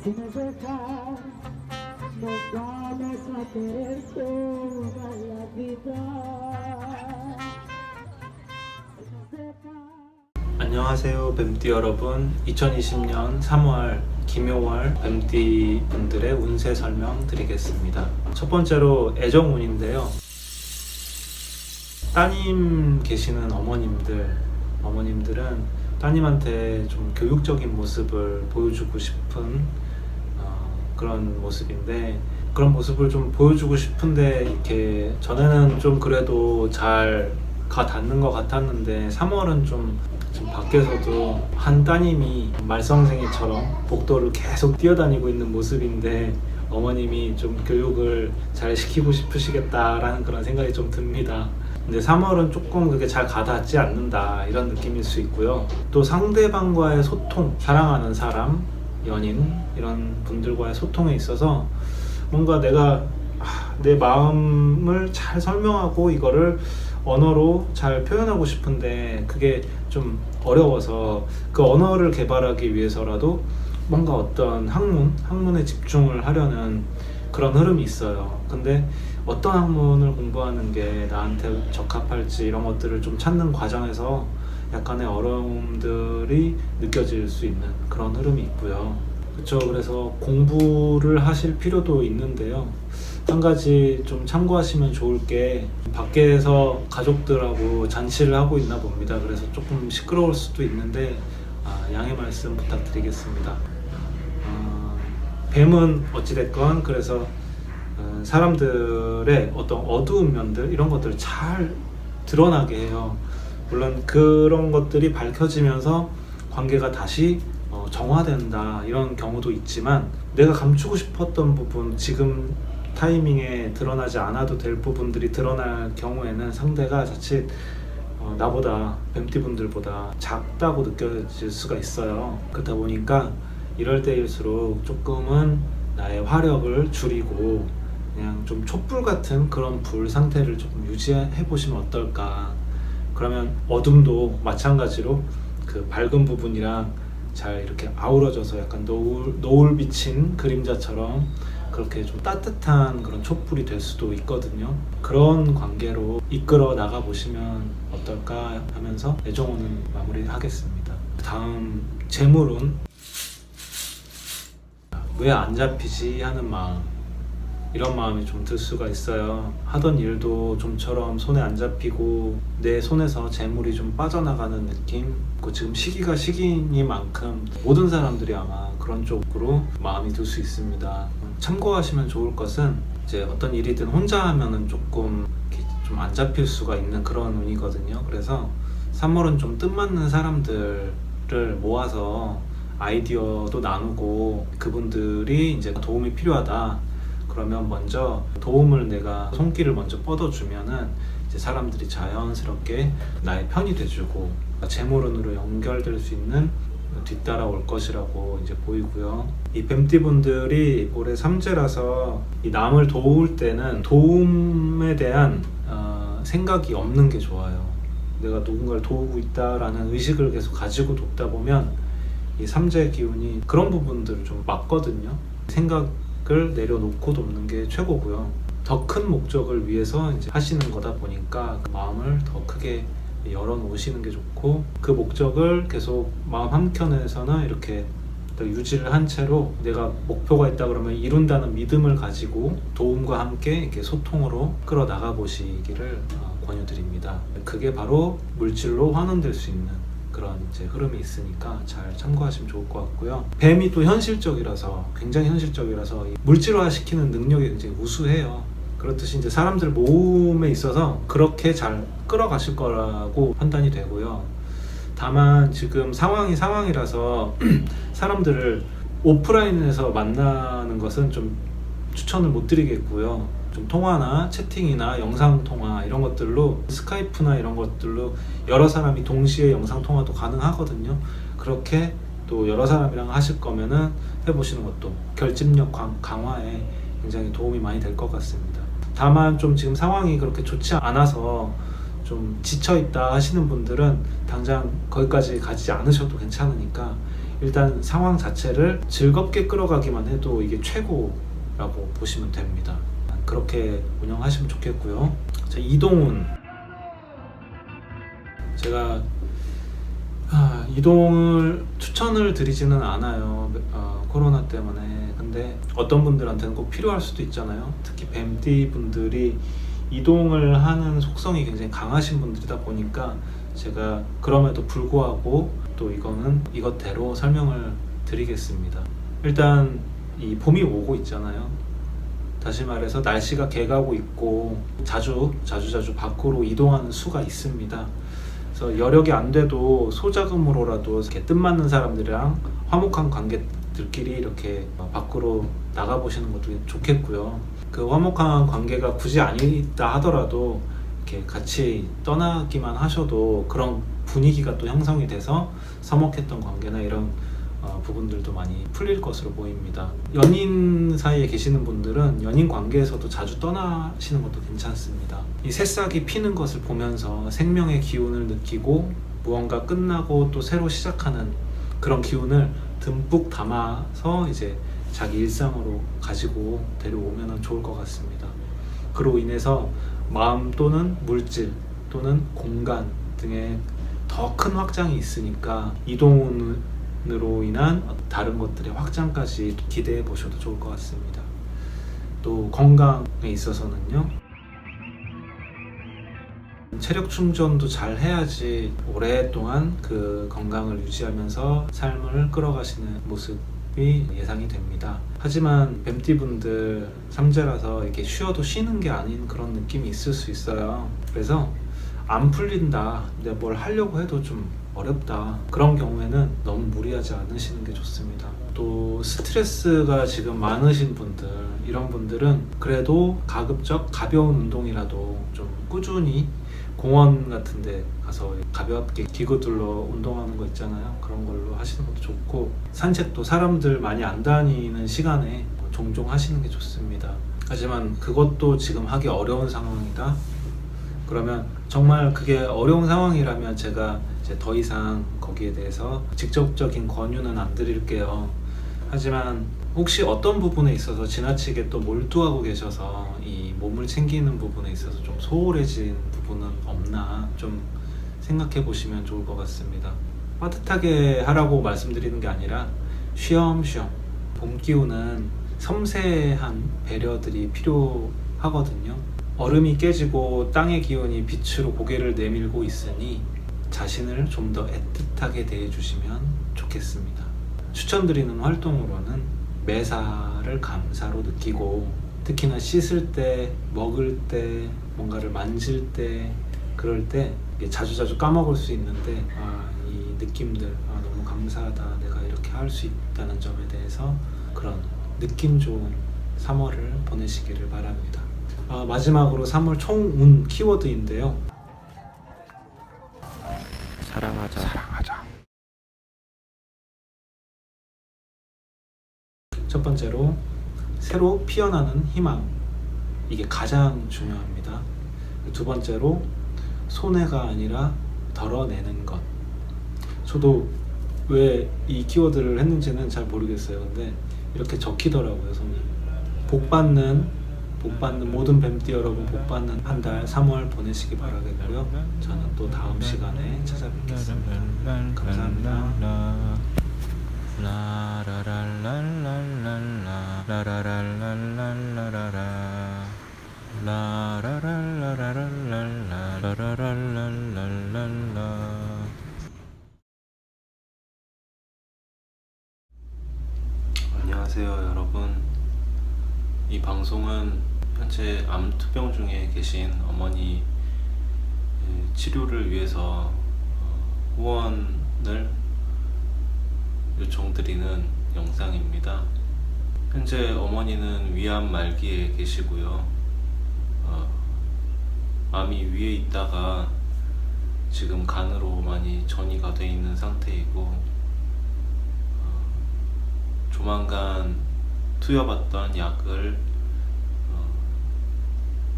Si me dejas, no vamos a querer toda la vida. 안녕하세요 뱀띠 여러분. 2020년 3월 김효월 뱀띠 분들의 운세 설명 드리겠습니다. 첫 번째로 애정운인데요. 따님 계시는 어머님들은 따님한테 좀 교육적인 모습을 보여주고 싶은 그런 모습인데, 그런 모습을 좀 보여주고 싶은데 이렇게 전에는 좀 그래도 잘 닿는 것 같았는데 3월은 좀 지금 밖에서도 한 따님이 말썽생이처럼 복도를 계속 뛰어다니고 있는 모습인데 어머님이 좀 교육을 잘 시키고 싶으시겠다라는 그런 생각이 좀 듭니다. 근데 3월은 조금 그게 잘 가닿지 않는다 이런 느낌일 수 있고요. 또 상대방과의 소통, 사랑하는 사람, 연인 이런 분들과의 소통에 있어서 뭔가 내가 내 마음을 잘 설명하고 이거를 언어로 잘 표현하고 싶은데 그게 좀 어려워서 그 언어를 개발하기 위해서라도 뭔가 어떤 학문에 집중을 하려는 그런 흐름이 있어요. 근데 어떤 학문을 공부하는 게 나한테 적합할지 이런 것들을 좀 찾는 과정에서 약간의 어려움들이 느껴질 수 있는 그런 흐름이 있고요. 그렇죠. 그래서 공부를 하실 필요도 있는데요. 한 가지 좀 참고하시면 좋을 게 밖에서 가족들하고 잔치를 하고 있나 봅니다. 그래서 조금 시끄러울 수도 있는데 양해 말씀 부탁드리겠습니다. 뱀은 어찌됐건 그래서 사람들의 어떤 어두운 면들 이런 것들을 잘 드러나게 해요. 물론 그런 것들이 밝혀지면서 관계가 다시 정화된다 이런 경우도 있지만, 내가 감추고 싶었던 부분, 지금 타이밍에 드러나지 않아도 될 부분들이 드러날 경우에는 상대가 자칫 나보다 뱀띠분들보다 작다고 느껴질 수가 있어요. 그렇다 보니까 이럴 때일수록 조금은 나의 화력을 줄이고 그냥 좀 촛불 같은 그런 불 상태를 조금 유지해 보시면 어떨까. 그러면 어둠도 마찬가지로 그 밝은 부분이랑 잘 이렇게 아우러져서 약간 노을 비친 그림자처럼 그렇게 좀 따뜻한 그런 촛불이 될 수도 있거든요. 그런 관계로 이끌어 나가 보시면 어떨까 하면서 애정운은 마무리하겠습니다. 다음 재물운. 왜 안 잡히지 하는 마음, 이런 마음이 좀 들 수가 있어요. 하던 일도 좀처럼 손에 안 잡히고 내 손에서 재물이 좀 빠져나가는 느낌. 지금 시기가 시기니만큼 모든 사람들이 아마 그런 쪽으로 마음이 들 수 있습니다. 참고하시면 좋을 것은 이제 어떤 일이든 혼자 하면은 조금 좀 안 잡힐 수가 있는 그런 운이거든요. 그래서 3월은 좀 뜻맞는 사람들을 모아서 아이디어도 나누고, 그분들이 이제 도움이 필요하다 그러면 먼저 도움을 내가 손길을 먼저 뻗어주면은 이제 사람들이 자연스럽게 나의 편이 돼주고 재물운으로 연결될 수 있는 뒤따라올 것이라고 이제 보이고요. 이 뱀띠분들이 올해 삼재라서 이 남을 도울 때는 도움에 대한 생각이 없는 게 좋아요. 내가 누군가를 도우고 있다라는 의식을 계속 가지고 돕다 보면 이 삼재 기운이 그런 부분들을 좀 막거든요. 생각을 내려놓고 돕는 게 최고고요. 더 큰 목적을 위해서 이제 하시는 거다 보니까 그 마음을 더 크게 열어놓으시는 게 좋고, 그 목적을 계속 마음 한켠에서는 이렇게 유지를 한 채로 내가 목표가 있다 그러면 이룬다는 믿음을 가지고 도움과 함께 이렇게 소통으로 끌어 나가 보시기를 권유드립니다. 그게 바로 물질로 환원될 수 있는 그런 이제 흐름이 있으니까 잘 참고하시면 좋을 것 같고요. 뱀이 또 현실적이라서, 굉장히 현실적이라서 물질화 시키는 능력이 굉장히 우수해요. 그렇듯이 이제 사람들 모음에 있어서 그렇게 잘 끌어가실 거라고 판단이 되고요. 다만 지금 상황이라서 사람들을 오프라인에서 만나는 것은 좀 추천을 못 드리겠고요. 좀 통화나 채팅이나 영상통화 이런 것들로, 스카이프나 이런 것들로 여러 사람이 동시에 영상통화도 가능하거든요. 그렇게 또 여러 사람이랑 하실 거면은 해보시는 것도 결집력 강화에 굉장히 도움이 많이 될 것 같습니다. 다만 좀 지금 상황이 그렇게 좋지 않아서 좀 지쳐있다 하시는 분들은 당장 거기까지 가지 않으셔도 괜찮으니까 일단 상황 자체를 즐겁게 끌어가기만 해도 이게 최고라고 보시면 됩니다. 그렇게 운영하시면 좋겠고요. 자, 이동훈. 제가 이동을 추천을 드리지는 않아요. 코로나 때문에. 근데 어떤 분들한테는 꼭 필요할 수도 있잖아요. 특히 뱀띠 분들이 이동을 하는 속성이 굉장히 강하신 분들이다 보니까 제가 그럼에도 불구하고 또 이거는 이것대로 설명을 드리겠습니다. 일단 이 봄이 오고 있잖아요. 다시 말해서 날씨가 개가고 있고 자주 밖으로 이동하는 수가 있습니다. 그래서 여력이 안 돼도 소자금으로라도 이렇게 뜻맞는 사람들이랑 화목한 관계들끼리 이렇게 밖으로 나가보시는 것도 좋겠고요. 그 화목한 관계가 굳이 아니다 하더라도 이렇게 같이 떠나기만 하셔도 그런 분위기가 또 형성이 돼서 서먹했던 관계나 이런 부분들도 많이 풀릴 것으로 보입니다. 연인 사이에 계시는 분들은 연인 관계에서도 자주 떠나시는 것도 괜찮습니다. 이 새싹이 피는 것을 보면서 생명의 기운을 느끼고 무언가 끝나고 또 새로 시작하는 그런 기운을 듬뿍 담아서 이제 자기 일상으로 가지고 데려오면 좋을 것 같습니다. 그로 인해서 마음 또는 물질 또는 공간 등의 더 큰 확장이 있으니까 이동으로 인한 다른 것들의 확장까지 기대해 보셔도 좋을 것 같습니다. 또 건강에 있어서는요, 체력 충전도 잘 해야지 오랫동안 그 건강을 유지하면서 삶을 끌어가시는 모습이 예상이 됩니다. 하지만 뱀띠분들 삼재라서 이렇게 쉬어도 쉬는 게 아닌 그런 느낌이 있을 수 있어요. 그래서 안 풀린다, 내가 뭘 하려고 해도 좀 어렵다, 그런 경우에는 너무 무리하지 않으시는 게 좋습니다. 또 스트레스가 지금 많으신 분들, 이런 분들은 그래도 가급적 가벼운 운동이라도 좀 꾸준히 공원 같은 데 가서 가볍게 기구들로 운동하는 거 있잖아요. 그런 걸로 하시는 것도 좋고, 산책도 사람들 많이 안 다니는 시간에 종종 하시는 게 좋습니다. 하지만 그것도 지금 하기 어려운 상황이다, 그러면 정말 그게 어려운 상황이라면 제가 이제 더 이상 거기에 대해서 직접적인 권유는 안 드릴게요. 하지만 혹시 어떤 부분에 있어서 지나치게 또 몰두하고 계셔서 이 몸을 챙기는 부분에 있어서 좀 소홀해진 부분은 없나 좀 생각해 보시면 좋을 것 같습니다. 빠듯하게 하라고 말씀드리는 게 아니라 쉬엄쉬엄, 봄 기운은 섬세한 배려들이 필요하거든요. 얼음이 깨지고 땅의 기운이 빛으로 고개를 내밀고 있으니 자신을 좀 더 애틋하게 대해주시면 좋겠습니다. 추천드리는 활동으로는 매사를 감사로 느끼고, 특히나 씻을 때, 먹을 때, 뭔가를 만질 때, 그럴 때 자주 까먹을 수 있는데 이 느낌들, 너무 감사하다, 내가 이렇게 할 수 있다는 점에 대해서 그런 느낌 좋은 3월을 보내시기를 바랍니다. 마지막으로 3월 총운 키워드인데요. 사랑하자. 첫 번째로 새로 피어나는 희망, 이게 가장 중요합니다. 두 번째로 손해가 아니라 덜어내는 것. 저도 왜 이 키워드를 했는지는 잘 모르겠어요. 근데 이렇게 적히더라고요, 손이. 복받는 모든 뱀띠 여러분, 복받는 한 달 3월 보내시기 바라겠고요. 저는 또 다음 시간에 찾아뵙겠습니다. 감사합니다. 안녕하세요 여러분. 이 방송은 현재 암투병 중에 계신 어머니 치료를 위해서 후원을 요청드리는 영상입니다. 현재 어머니는 위암 말기에 계시고요. 암이 위에 있다가 지금 간으로 많이 전이가 돼 있는 상태이고, 조만간 투여받던 약을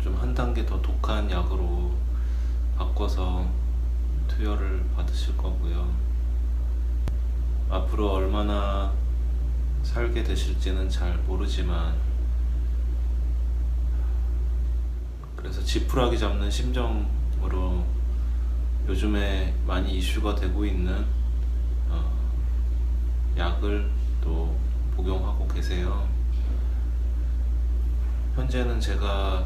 좀 한 단계 더 독한 약으로 바꿔서 투여를 받으실 거고요. 앞으로 얼마나 살게 되실지는 잘 모르지만 그래서 지푸라기 잡는 심정으로 요즘에 많이 이슈가 되고 있는 약을 또 복용하고 계세요. 현재는 제가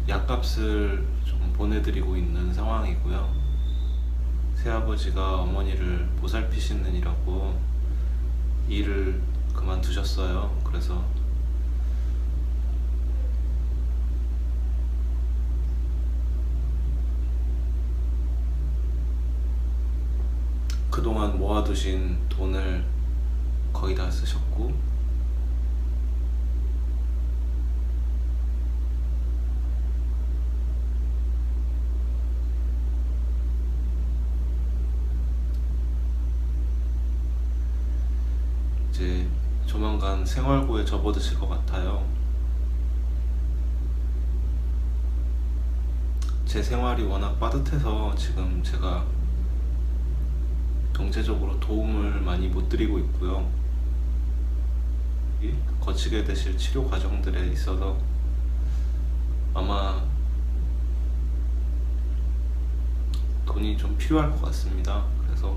약값을 좀 보내드리고 있는 상황이고요. 새아버지가 어머니를 보살피시느니라고 일을 그만두셨어요. 그래서 그동안 모아두신 돈을 거의 다 쓰셨고 이제 조만간 생활고에 접어드실 것 같아요. 제 생활이 워낙 빠듯해서 지금 제가 경제적으로 도움을 많이 못 드리고 있고요. 거치게 되실 치료 과정들에 있어서 아마 돈이 좀 필요할 것 같습니다. 그래서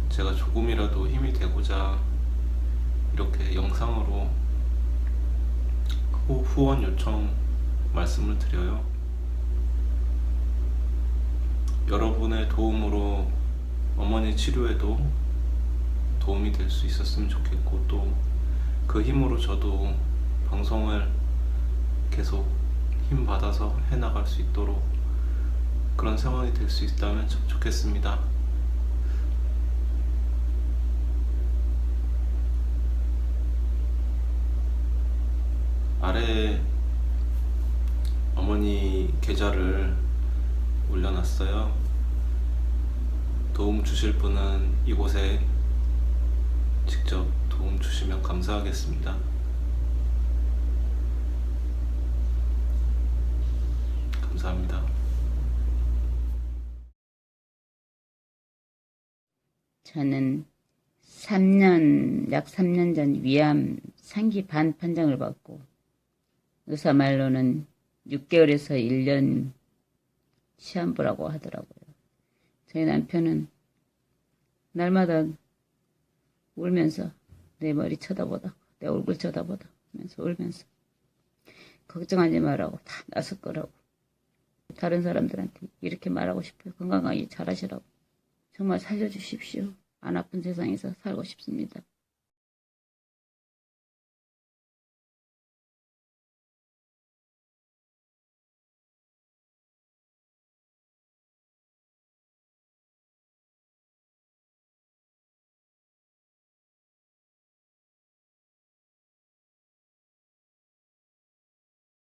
제가 조금이라도 힘이 되고자 이렇게 영상으로 후원 요청 말씀을 드려요. 여러분의 도움으로 어머니 치료에도 도움이 될 수 있었으면 좋겠고 또 그 힘으로 저도 방송을 계속 힘 받아서 해나갈 수 있도록 그런 상황이 될 수 있다면 참 좋겠습니다. 아래에 어머니 계좌를 올려놨어요. 도움 주실 분은 이곳에 직접 도움 주시면 감사하겠습니다. 감사합니다. 저는 약 3년 전 위암 3기 반 판정을 받고 의사 말로는 6개월에서 1년 시한부라고 하더라고요. 저희 남편은 날마다 울면서 내 머리 쳐다보다 내 얼굴 쳐다보다 하면서 울면서 걱정하지 말라고 다 나설 거라고 다른 사람들한테 이렇게 말하고 싶어요. 건강하게 잘하시라고. 정말 살려주십시오. 안 아픈 세상에서 살고 싶습니다.